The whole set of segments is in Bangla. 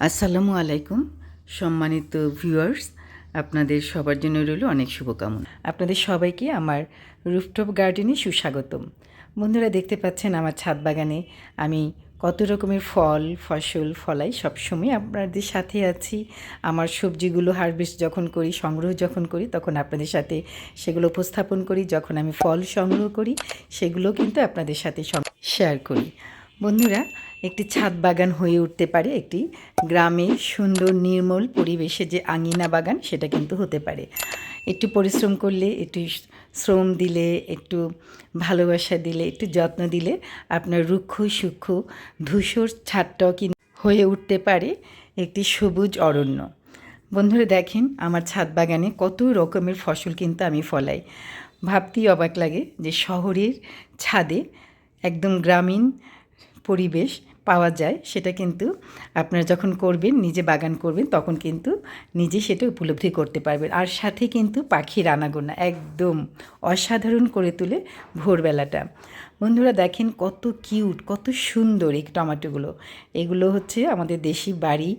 আসসালামু আলাইকুম সম্মানিত ভিউয়ার্স, আপনাদের সবার জন্য রইল অনেক শুভকামনা। আপনাদের সবাইকে আমার রুফটপ গার্ডেনে সুস্বাগতম। বন্ধুরা, দেখতে পাচ্ছেন আমার ছাদ বাগানে আমি কত রকমের ফল ফসল ফলাই। সবসময় আপনাদের সাথে আছি। আমার সবজিগুলো হারভেস্ট যখন করি, সংগ্রহ যখন করি, তখন আপনাদের সাথে সেগুলো উপস্থাপন করি। যখন আমি ফল সংগ্রহ করি, সেগুলো কিন্তু আপনাদের সাথে শেয়ার করি। বন্ধুরা, একটি ছাদ বাগান হয়ে উঠতে পারে একটি গ্রামের সুন্দর নির্মল পরিবেশে যে আঙিনা বাগান, সেটা কিন্তু হতে পারে। একটু পরিশ্রম করলে, একটু শ্রম দিলে, একটু ভালোবাসা দিলে, একটু যত্ন দিলে আপনার রুক্ষ সূক্ষ্ম ধূসর ছাদটাও কিন্তু হয়ে উঠতে পারে একটি সবুজ অরণ্য। বন্ধুরা দেখেন, আমার ছাদ বাগানে কত রকমের ফসল কিন্তু আমি ফলাই। ভাবতেই অবাক লাগে যে শহরের ছাদে একদম গ্রামীণ পরিবেশ পাওয়া যায়। সেটা কিন্তু আপনারা যখন করবেন, নিজে বাগান করবেন, তখন কিন্তু নিজে সেটা উপলব্ধি করতে পারবেন। আর সাথে কিন্তু পাখির আনাগোনা একদম অসাধারণ করে তোলে ভোরবেলাটা। বন্ধুরা দেখেন কত কিউট, কত সুন্দর এই টমাটোগুলো। এগুলো হচ্ছে আমাদের দেশি বাড়ি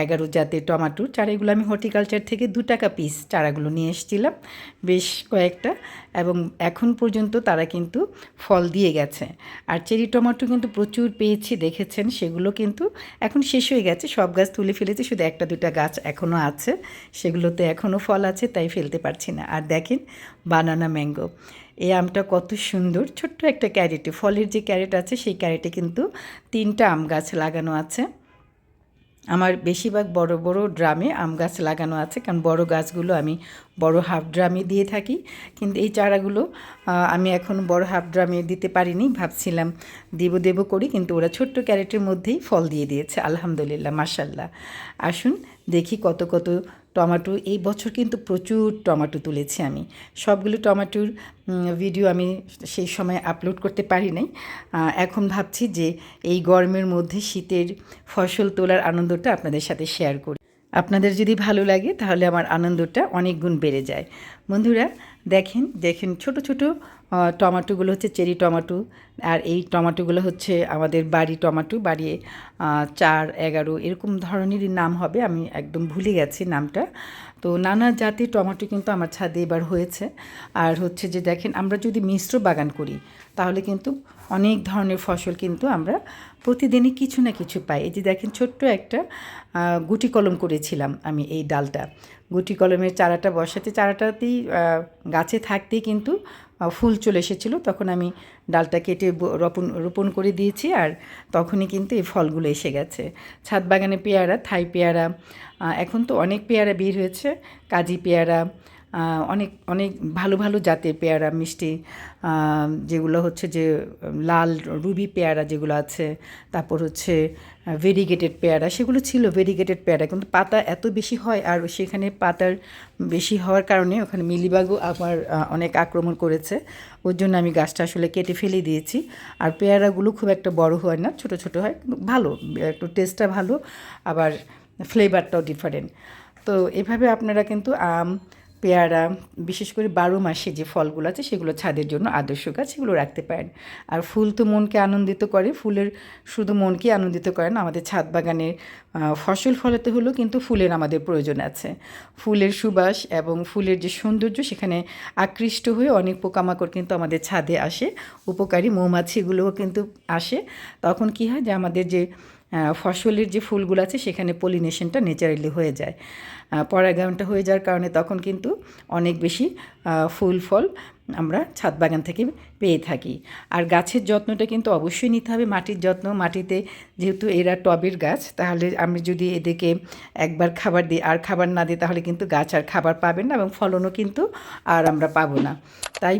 11 জাতের টমাটোর চারা। এগুলো আমি হর্টিকালচার থেকে 2 টাকা পিস চারাগুলো নিয়ে এসেছিলাম, বেশ কয়েকটা, এবং এখন পর্যন্ত তারা কিন্তু ফল দিয়ে গেছে। আর চেরি টমেটো কিন্তু প্রচুর পেয়েছি, দেখেছেন, সেগুলো কিন্তু এখন শেষ হয়ে গেছে। সব গাছ তুলে ফেলেছে, শুধু 1-2টা গাছ এখনও আছে, সেগুলোতে এখনও ফল আছে, তাই ফেলতে পারছি না। আর দেখেন বানানা ম্যাঙ্গো, এই আমটা কত সুন্দর। ছোট্ট একটা ক্যারেটে, ফলের যে ক্যারেট আছে সেই ক্যারেটে কিন্তু 3টা আম গাছ লাগানো আছে। আমার বেশিরভাগ বড় বড় ড্রামে আম গাছ লাগানো আছে, কারণ বড় গাছগুলো আমি বড় হাফ ড্রামে দিয়ে থাকি। কিন্তু এই চারাগুলো আমি এখন বড় হাফ ড্রামে দিতে পারিনি, ভাবছিলাম দেব করি, কিন্তু ওরা ছোট্ট ক্যারেটের মধ্যেই ফল দিয়ে দিয়েছে। আলহামদুলিল্লাহ, মাশাল্লাহ। আসুন দেখি কত কত টমেটো। এই বছর কিন্তু প্রচুর টমেটো তুলেছি আমি। সবগুলো টমেটোর ভিডিও আমি সেই সময় আপলোড করতে পারি নাই। এখন ভাবছি যে এই গরমের মধ্যে শীতের ফসল তোলার আনন্দটা আপনাদের সাথে শেয়ার করি। আপনাদের যদি ভালো লাগে তাহলে আমার আনন্দটা অনেক গুণ বেড়ে যায়। বন্ধুরা দেখেন দেখেন, ছোট ছোট টমেটোগুলো হচ্ছে চেরি টমেটো, আর এই টমেটোগুলো হচ্ছে আমাদের বাড়ি টমেটো। বাড়ি 4-11 এরকম ধরনেরই নাম হবে, আমি একদম ভুলে গেছি নামটা। তো নানা জাতের টমেটো কিন্তু আমার ছাদে এবার হয়েছে। আর হচ্ছে যে দেখেন, আমরা যদি মিশ্র বাগান করি তাহলে কিন্তু অনেক ধরনের ফসল কিন্তু আমরা প্রতিদিনই কিছু না কিছু পাই। এই যে দেখেন, ছোট্ট একটা গুটি কলম করেছিলাম আমি। এই ডালটা গুটি কলমের চারাটা বসাতে, চারাটাতেই গাছে থাকতেই কিন্তু ফুল চলে এসেছিলো। তখন আমি ডালটা কেটে রোপণ করে দিয়েছি, আর তখনই কিন্তু এই ফলগুলো এসে গেছে। ছাদ বাগানে পেয়ারা, থাই পেয়ারা, এখন তো অনেক পেয়ারা বের হয়েছে, কাজি পেয়ারা, অনেক অনেক ভালো ভালো জাতের পেয়ারা, মিষ্টি, যেগুলো হচ্ছে যে লাল রুবি পেয়ারা যেগুলো আছে, তারপর হচ্ছে ভেরিগেটেড পেয়ারা, সেগুলো ছিল ভেরিগেটেড পেয়ারা। কিন্তু পাতা এত বেশি হয়, আর সেখানে পাতার বেশি হওয়ার কারণে ওখানে মিলিবাগও আমার অনেক আক্রমণ করেছে। ওর জন্য আমি গাছটা আসলে কেটে ফেলে দিয়েছি। আর পেয়ারাগুলো খুব একটা বড় হয় না, ছোট ছোট হয়, কিন্তু ভালো, একটু টেস্টটা ভালো, আবার ফ্লেভারটাও ডিফারেন্ট। তো এভাবে আপনারা কিন্তু আম, পেয়ারা, বিশেষ করে 12 মাসে যে ফলগুলো আছে সেগুলো ছাদের জন্য আদর্শ গাছ, সেগুলো রাখতে পারেন। আর ফুল তো মনকে আনন্দিত করে, ফুলের শুধু মনকে আনন্দিত করে না, আমাদের ছাদ বাগানের ফসল ফলাতে হলেও কিন্তু ফুলের আমাদের প্রয়োজন আছে। ফুলের সুবাস এবং ফুলের যে সৌন্দর্য, সেখানে আকৃষ্ট হয়ে অনেক পোকামাকড় কিন্তু আমাদের ছাদে আসে, উপকারী মৌমাছিগুলোও কিন্তু আসে। তখন কি হয় যে আমাদের যে ফসলের যে ফুলগুলো আছে সেখানে পলিনেশনটা ন্যাচারালি হয়ে যায়, পরাগায়নটা হয়ে যাওয়ার কারণে তখন কিন্তু অনেক বেশি ফুল ফল আমরা ছাদ বাগান থেকে পেয়ে থাকি। আর গাছের যত্নটা কিন্তু অবশ্যই নিতে হবে, মাটির যত্ন। মাটিতে যেহেতু এরা টবের গাছ, তাহলে আমি যদি এদেরকে একবার খাবার দিই আর খাবার না দিই, তাহলে কিন্তু গাছ আর খাবার পাবেন না, এবং ফলনও কিন্তু আর আমরা পাবো না। তাই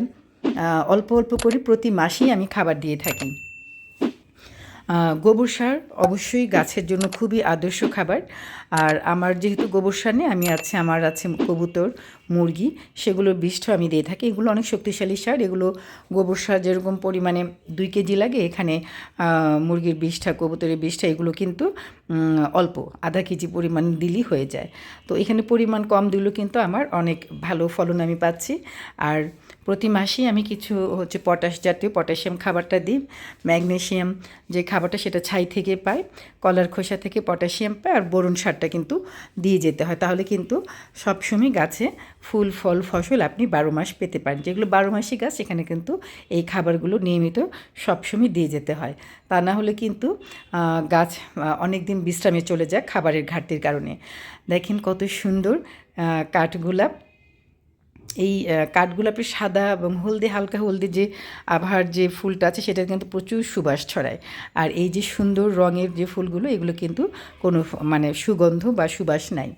অল্প অল্প করে প্রতি মাসেই আমি খাবার দিয়ে থাকি। গোবর সার অবশ্যই গাছের জন্য খুবই আদর্শ খাবার। আর আমার যেহেতু গোবর সার নেই, আমার আছে কবুতর, মুরগি, সেগুলোর বিষটাও আমি দিয়ে থাকি। এগুলো অনেক শক্তিশালী সার। এগুলো গোবর সার যেরকম পরিমাণে 2 কেজি লাগে, এখানে মুরগির বিষটা, কবুতরের বিষটা, এগুলো কিন্তু অল্প আধা কেজি পরিমাণ দিলেই হয়ে যায়। তো এখানে পরিমাণ কম দিলেও কিন্তু আমার অনেক ভালো ফলন আমি পাচ্ছি। আর প্রতি মাসেই আমি কিছু হচ্ছে পটাশ জাতীয় পটাশিয়াম খাবারটা দিই। ম্যাগনেশিয়াম যে খাবারটা সেটা ছাই থেকে পাই, কলার খোসা থেকে পটাশিয়াম পাই, আর বোরন সারটা কিন্তু দিয়ে যেতে হয়। তাহলে কিন্তু সবসময় গাছে ফুল ফল ফসল আপনি 12 মাস পেতে পারেন। যেগুলো 12 মাসই গাছ সেখানে কিন্তু এই খাবারগুলো নিয়মিত সবসময় দিয়ে যেতে হয়। তা না হলে কিন্তু গাছ অনেক দিন বিশ্রামে চলে যায় খাবারের ঘাটতির কারণে। দেখেন কত সুন্দর কাঠগোলাপ। এই কাঠগোলাপের সাদা এবং হলদে, হালকা হলদে যে আভার যে ফুলটা আছে সেটা কিন্তু প্রচুর সুবাস ছড়ায়। আর এই যে সুন্দর রঙের যে ফুলগুলো এগুলো কিন্তু কোনো মানে সুগন্ধ বা সুবাস নাই।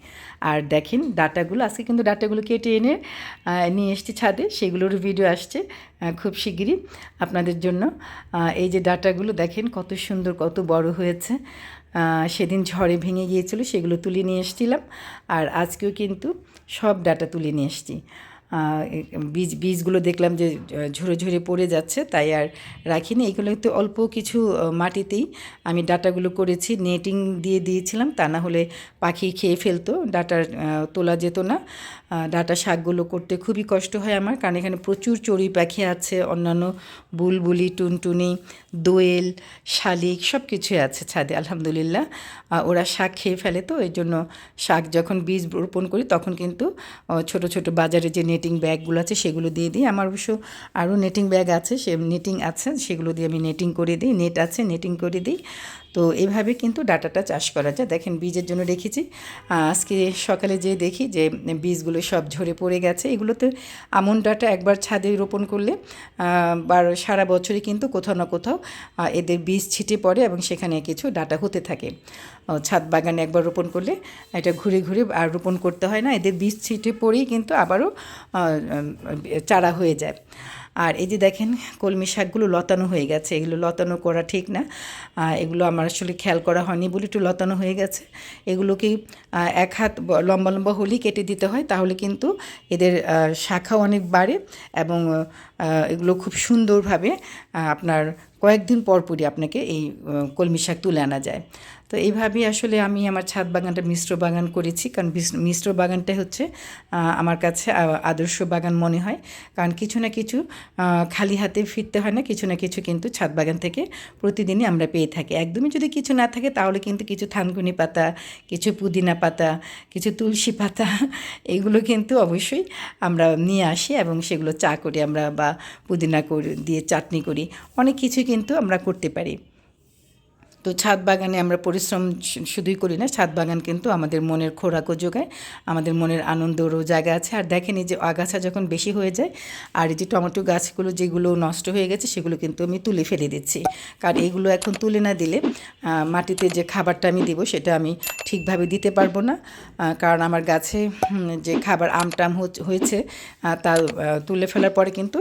আর দেখেন ডাঁটাগুলো, আজকে কিন্তু ডাঁটাগুলো কেটে এনে নিয়ে এসেছি ছাদে, সেগুলোর ভিডিও আসছে খুব শিগগিরই আপনাদের জন্য। এই যে ডাঁটাগুলো দেখেন কত সুন্দর, কত বড় হয়েছে। সেদিন ঝড়ে ভেঙে গিয়েছিল, সেগুলো তুলে নিয়ে এসেছিলাম। আর আজকেও কিন্তু সব ডাঁটা তুলে নিয়ে এসেছি। বীজগুলো দেখলাম যে ঝরে ঝরে পড়ে যাচ্ছে, তাই আর রাখিনি। এগুলো তো অল্প কিছু মাটিতেই আমি ডাঁটাগুলো করেছি, নেটিং দিয়ে দিয়েছিলাম, তা না হলে পাখি খেয়ে ফেলতো, ডাঁটা তোলা যেত না। ডাঁটা শাকগুলো করতে খুবই কষ্ট হয় আমার, কারণ এখানে প্রচুর চড়ুই পাখি আছে, অন্যান্য বুলবুলি, টুনটুনি, দোয়েল, শালিক সব কিছুই আছে ছাদে আলহামদুলিল্লাহ। ওরা শাক খেয়ে ফেলে, তো এই জন্য শাক যখন বীজ রোপণ করি তখন কিন্তু ছোট ছোট বাজারে যে নেটিং ব্যাগগুলো আছে সেগুলো দিয়ে দিই। আমার অবশ্য আরও নেটিং ব্যাগ আছে, সে নেটিং আছে, সেগুলো দিয়ে আমি নেটিং করে দিই, নেট আছে নেটিং করে দিই। তো এভাবে কিন্তু ডাঁটাটা চাষ করা যায়। দেখেন বীজের জন্য রেখেছি, আজকে সকালে যেয়ে দেখি যে বীজগুলো সব ঝরে পড়ে গেছে। এগুলোতে আমন ডাঁটা একবার ছাদে রোপণ করলে সারা বছরই কিন্তু কোথাও না কোথাও এদের বীজ ছিটে পড়ে এবং সেখানে কিছু ডাঁটা হতে থাকে। ছাদ বাগানে একবার রোপণ করলে এটা ঘুরে ঘুরে আর রোপণ করতে হয় না, এদের বীজ ছিটে পড়েই কিন্তু আবারও চারা হয়ে যায়। আর এই যে দেখেন কলমি শাকগুলো লতানো হয়ে গেছে, এগুলো লতানো করা ঠিক না, এগুলো আমার আসলে খেয়াল করা হয়নি বলে একটু লতানো হয়ে গেছে। এগুলোকে 1 হাত লম্বা লম্বা হলেই কেটে দিতে হয়, তাহলে কিন্তু এদের শাখাও অনেক বাড়ে এবং এগুলো খুব সুন্দরভাবে আপনার কয়েকদিন পরপরই আপনাকে এই কলমি শাক তুলে আনা যায়। তো এইভাবেই আসলে আমি আমার ছাদ বাগানটা মিশ্র বাগান করেছি, কারণ মিশ্র বাগানটাই হচ্ছে আমার কাছে আদর্শ বাগান মনে হয়। কারণ কিছু না কিছু খালি হাতে ফিরতে হয় না, কিছু না কিছু কিন্তু ছাদ বাগান থেকে প্রতিদিনই আমরা পেয়ে থাকি। একদমই যদি কিছু না থাকে তাহলে কিন্তু কিছু থানকুনি পাতা, কিছু পুদিনা পাতা, কিছু তুলসী পাতা এগুলো কিন্তু অবশ্যই আমরা নিয়ে আসি এবং সেগুলো চা করি আমরা, বা পুদিনা দিয়ে চাটনি করি, অনেক কিছু কিন্তু আমরা করতে পারি। তো ছাদ বাগানে আমরা পরিশ্রম শুধুই করি না, ছাদ বাগান কিন্তু আমাদের মনের খোরাকও যোগায়, আমাদের মনের আনন্দেরও জায়গা আছে। আর দেখেন এই যে আগাছা যখন বেশি হয়ে যায়, আর এই যে টমেটো গাছগুলো যেগুলো নষ্ট হয়ে গেছে সেগুলো কিন্তু আমি তুলে ফেলে দিচ্ছি, কারণ এগুলো এখন তুলে না দিলে মাটিতে যে খাবারটা আমি দেবো সেটা আমি ঠিকভাবে দিতে পারবো না। কারণ আমার গাছে যে খাবার আমটাম হয়েছে তা তুলে ফেলার পরে কিন্তু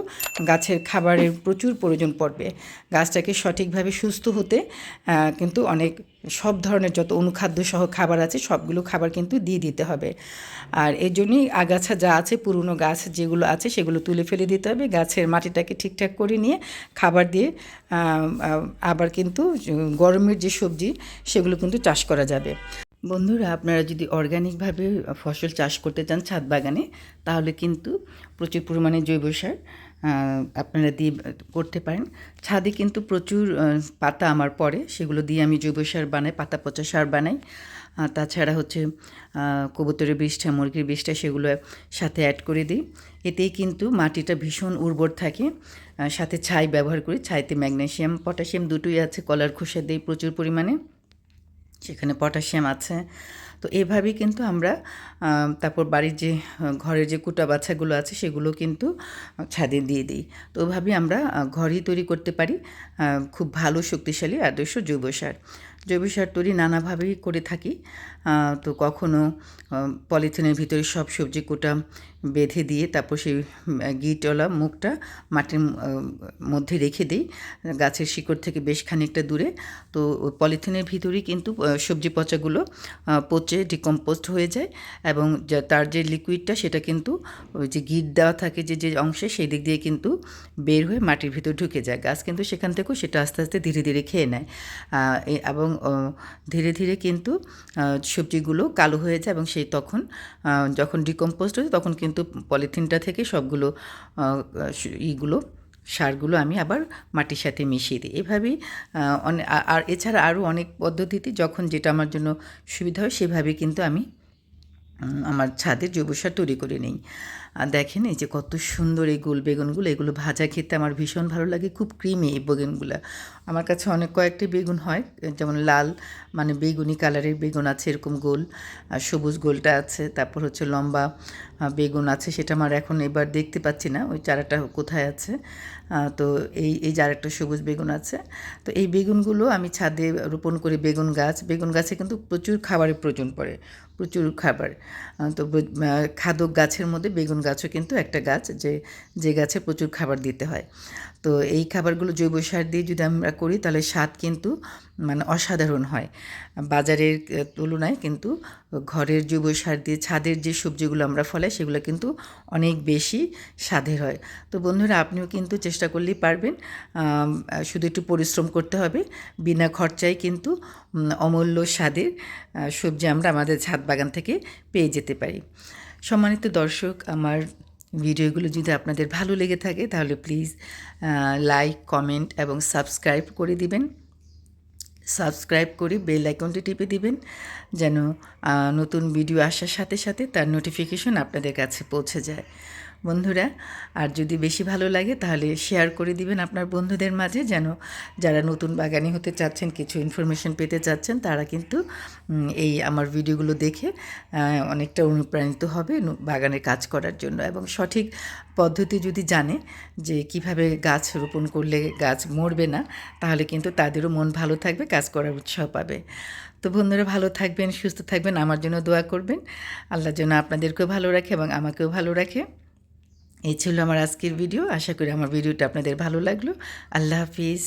গাছের খাবারের প্রচুর প্রয়োজন পড়বে। গাছটাকে সঠিকভাবে সুস্থ হতে কিন্তু অনেক সব ধরনের যত অনুখাদ্য সহ খাবার আছে সবগুলো খাবার কিন্তু দিয়ে দিতে হবে। আর এই জন্যই আগাছা যা আছে, পুরনো গাছ যেগুলো আছে সেগুলো তুলে ফেলে দিতে হবে, গাছের মাটিটাকে ঠিকঠাক করে নিয়ে খাবার দিয়ে আবার কিন্তু গরমের যে সবজি সেগুলো কিন্তু চাষ করা যাবে। বন্ধুরা, আপনারা যদি অর্গানিকভাবে ফসল চাষ করতে চান ছাদ বাগানে, তাহলে কিন্তু প্রচুর পরিমাণে জৈব সার আপনারা দিয়ে করতে পারেন। ছাদে কিন্তু প্রচুর পাতা আমার পড়ে, সেগুলো দিয়ে আমি জৈব সার বানাই, পাতা পচা সার বানাই। তাছাড়া হচ্ছে কবুতরের বিষটা, মুরগির বিষটা সেগুলো সাথে অ্যাড করে দিই, এতেই কিন্তু মাটিটা ভীষণ উর্বর থাকে। সাথে ছাই ব্যবহার করি, ছাইতে ম্যাগনেসিয়াম পটাশিয়াম দুটোই আছে, কলার খোসা দিই প্রচুর পরিমাণে, সেখানে পটাশিয়াম আছে। তো এভাবেই কিন্তু আমরা তারপর বাড়ির যে ঘরের যে কুটা বাচ্চাগুলো আছে সেগুলো কিন্তু ছাদে দিয়ে দিই। তো ওইভাবেই আমরা ঘরই তৈরি করতে পারি খুব ভালো শক্তিশালী আদর্শ জৈব সার। জৈব সার তৈরি নানাভাবেই করে থাকি। তো কখনো পলিথিনের ভিতরে সব সবজি কোটা বেঁধে দিয়ে তারপর সেই গিটওয়ালা মুখটা মাটির মধ্যে রেখে দিই, গাছের শিকড় থেকে বেশ খানিকটা দূরে। তো পলিথিনের ভিতরেই কিন্তু সবজি পচাগুলো পচে ডিকম্পোস্ট হয়ে যায় এবং তার যে লিকুইডটা সেটা কিন্তু ওই যে গিট দেওয়া থাকে যে যে অংশে সেই দিক দিয়ে কিন্তু বের হয়ে মাটির ভিতর ঢুকে যায়। গাছ কিন্তু সেখান থেকেও সেটা আস্তে আস্তে ধীরে ধীরে খেয়ে নেয় এবং ধীরে ধীরে কিন্তু সবজিগুলো কালো হয়ে যায় এবং সেই তখন যখন ডিকম্পোস্ট হয়েছে তখন কিন্তু পলিথিনটা থেকে সবগুলো ইগুলো সারগুলো আমি আবার মাটির সাথে মিশিয়ে দিই। এভাবেই আর এছাড়া আরও অনেক পদ্ধতিতে যখন যেটা আমার জন্য সুবিধা হয় সেভাবে কিন্তু আমি আমার ছাদের জৈব সার তৈরি করে নিই। আর দেখেন এই যে কত সুন্দর এই গোল বেগুনগুলো, এগুলো ভাজা খেতে আমার ভীষণ ভালো লাগে, খুব ক্রিমি এই বেগুনগুলো। আমার কাছে অনেক কয়েকটি বেগুন হয়, যেমন লাল মানে বেগুনি কালারের বেগুন আছে এরকম গোল, আর সবুজ গোলটা আছে, তারপর হচ্ছে লম্বা বেগুন আছে, সেটা আমার এখন এবার দেখতে পাচ্ছি না ওই চারাটা কোথায় আছে। তো এই যে আরেকটা সবুজ বেগুন আছে। তো এই বেগুনগুলো আমি ছাদে রোপণ করি। বেগুন গাছে কিন্তু প্রচুর খাবারের প্রয়োজন পড়ে, প্রচুর খাবার। তো খাদক গাছের মধ্যে বেগুন গাছও কিন্তু একটা গাছ যে গাছে প্রচুর খাবার দিতে হয়। তো এই খাবারগুলো জৈব সার দিয়ে যদি আমরা করি তাহলে স্বাদ কিন্তু মানে অসাধারণ হয় বাজারের তুলনায়। কিন্তু ঘরের জৈব সার দিয়ে ছাদের যে সবজিগুলো আমরা ফলাই সেগুলো কিন্তু অনেক বেশি স্বাদের হয়। তো বন্ধুরা, আপনিও কিন্তু চেষ্টা করলেই পারবেন, শুধু একটু পরিশ্রম করতে হবে। বিনা খরচায় কিন্তু অমূল্য স্বাদের সবজি আমরা আমাদের ছাদ বাগান থেকে পেয়ে যেতে পারি। সম্মানিত দর্শক, আমার ভিডিওগুলো যদি আপনাদের ভালো লেগে থাকে তাহলে প্লিজ লাইক, কমেন্ট এবং সাবস্ক্রাইব করে দিবেন। সাবস্ক্রাইব করে বেল আইকনটি টিপে দিবেন যেন নতুন ভিডিও আসার সাথে সাথে তার নোটিফিকেশন আপনাদের কাছে পৌঁছে যায়। বন্ধুরা, আর যদি বেশি ভালো লাগে তাহলে শেয়ার করে দিবেন আপনার বন্ধুদের মাঝে, যেন যারা নতুন বাগানি হতে চাচ্ছেন, কিছু ইনফরমেশন পেতে চাচ্ছেন, তারা কিন্তু এই আমার ভিডিওগুলো দেখে অনেকটা অনুপ্রাণিত হবে বাগানে কাজ করার জন্য। এবং সঠিক পদ্ধতি যদি জানে যে কিভাবে গাছ রোপণ করলে গাছ মরবে না, তাহলে কিন্তু তাদেরও মন ভালো থাকবে, কাজ করার উৎসাহ পাবে। তো বন্ধুরা, ভালো থাকবেন, সুস্থ থাকবেন, আমার জন্য দোয়া করবেন। আল্লাহ যেন আপনাদেরকেও ভালো রাখে এবং আমাকেও ভালো রাখে। এই ছিল আমার আজকের ভিডিও। আশা করি আমার ভিডিওটা আপনাদের ভালো লাগলো। আল্লাহ হাফিজ।